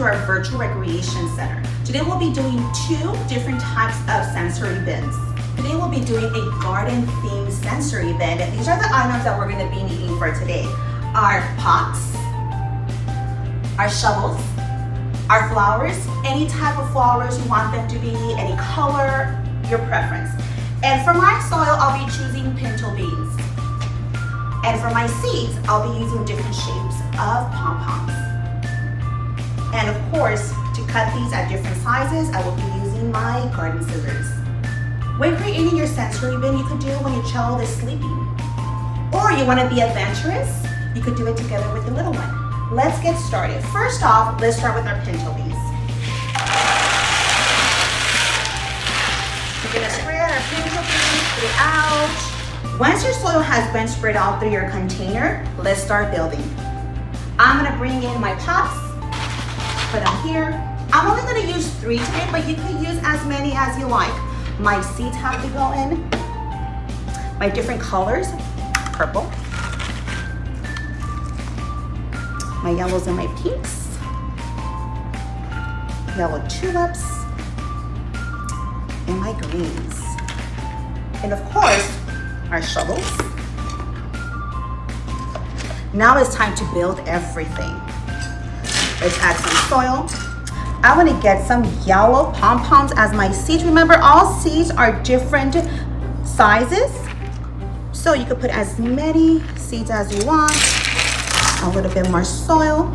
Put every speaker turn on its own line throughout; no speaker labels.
our virtual recreation center. Today we'll be doing 2 different types of sensory bins. Today we'll be doing a garden themed sensory bin. And these are the items that we're gonna be needing for today. Our pots, our shovels, our flowers, any type of flowers you want them to be, any color, your preference. And for my soil, I'll be choosing pinto beans. And for my seeds, I'll be using different shapes of pom-poms. And of course, to cut these at different sizes, I will be using my garden scissors. When creating your sensory bin, you could do it when your child is sleeping. Or you want to be adventurous, you could do it together with the little one. Let's get started. First off, let's start with our pinto beans. We're gonna spread our pinto beans throughout. Once your soil has been spread out through your container, let's start building. I'm gonna bring in my pots, put them here. I'm only gonna use 3 today, but you can use as many as you like. My seeds have to go in. My different colors, purple. My yellows and my pinks. Yellow tulips. And my greens. And of course, our shovels. Now it's time to build everything. Let's add some soil. I want to get some yellow pom-poms as my seeds. Remember, all seeds are different sizes. So you could put as many seeds as you want. A little bit more soil.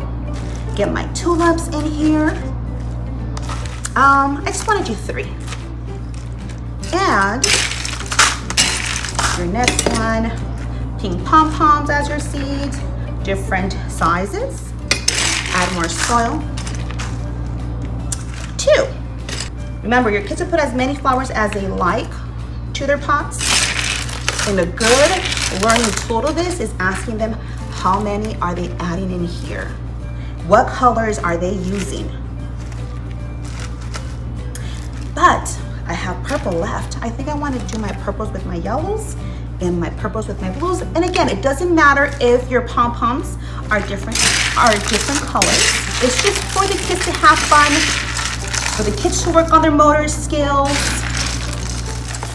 Get my tulips in here. I just want to do 3. And your next one, pink pom-poms as your seeds, different sizes. Add more soil. 2. Remember, your kids will put as many flowers as they like to their pots. And a good learning tool to this is asking them how many are they adding in here? What colors are they using? But I have purple left. I think I want to do my purples with my yellows and my purples with my blues. And again, it doesn't matter if your pom-poms are different colors. It's just for the kids to have fun, for the kids to work on their motor skills.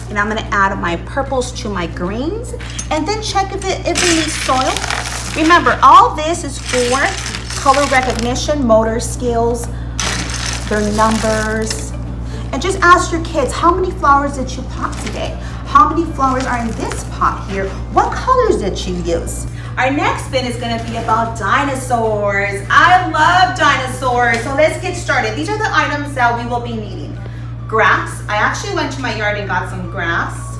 And I'm gonna add my purples to my greens and then check if it needs soil. Remember, all this is for color recognition, motor skills, their numbers. And just ask your kids, how many flowers did you pot today? How many flowers are in this pot here? What colors did you use? Our next bin is gonna be about dinosaurs. I love dinosaurs, so let's get started. These are the items that we will be needing. Grass. I actually went to my yard and got some grass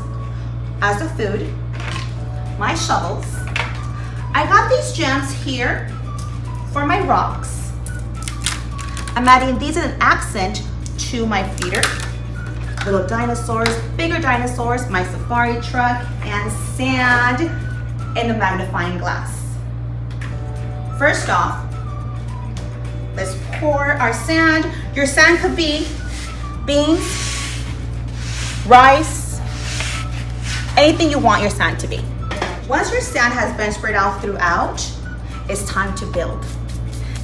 as a food. My shovels. I got these gems here for my rocks. I'm adding these as an accent to my feeder. Little dinosaurs, bigger dinosaurs, my safari truck, and sand in the magnifying glass. First off, let's pour our sand. Your sand could be beans, rice, anything you want your sand to be. Once your sand has been spread out throughout, it's time to build.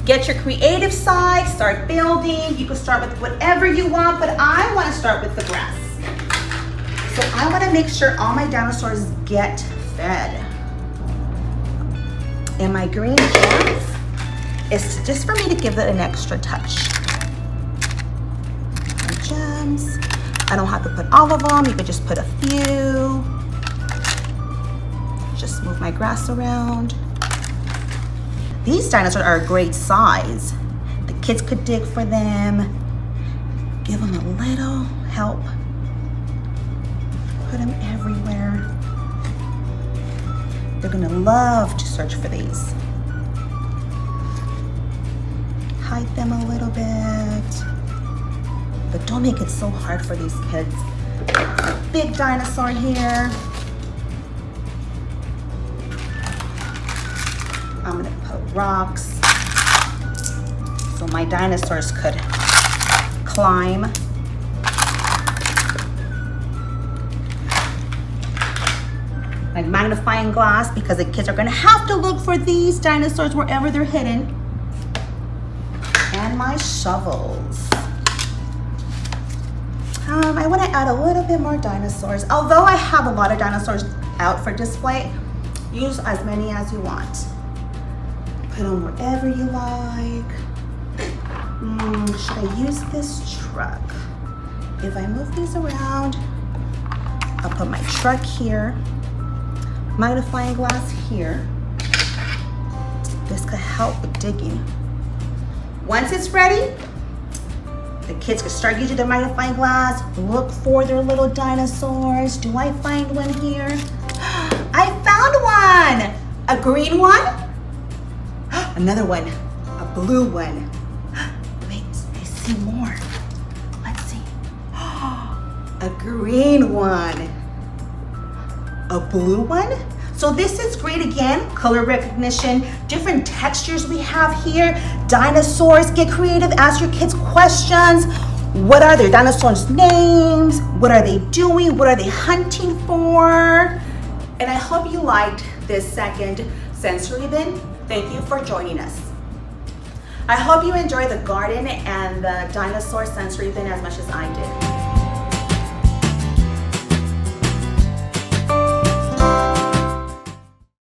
Get your creative side, start building. You can start with whatever you want, but I want to start with the grass. So I want to make sure all my dinosaurs get fed. And my green gems is just for me to give it an extra touch. My gems, I don't have to put all of them. You could just put a few. Just move my grass around. These dinosaurs are a great size. The kids could dig for them. Give them a little help. Put them everywhere. They're gonna love to search for these. Hide them a little bit. But don't make it so hard for these kids. A big dinosaur here. I'm gonna put rocks so my dinosaurs could climb. My magnifying glass, because the kids are gonna have to look for these dinosaurs wherever they're hidden. And and my shovels. I want to add a little bit more dinosaurs. Although I have a lot of dinosaurs out for display, use as many as you want. Put them wherever you like. Should I use this truck? If I move these around, I'll put my truck here, magnifying glass here. This could help with digging. Once it's ready, the kids can start using their magnifying glass, look for their little dinosaurs. Do I find one here? I found one! A green one, another one, a blue one. Wait, I see more. Let's see. A green one, a blue one. So this is great again, color recognition, different textures we have here. Dinosaurs, get creative, ask your kids questions. What are their dinosaurs' names? What are they doing? What are they hunting for? And I hope you liked this second sensory bin. Thank you for joining us. I hope you enjoyed the garden and the dinosaur sensory bin as much as I did.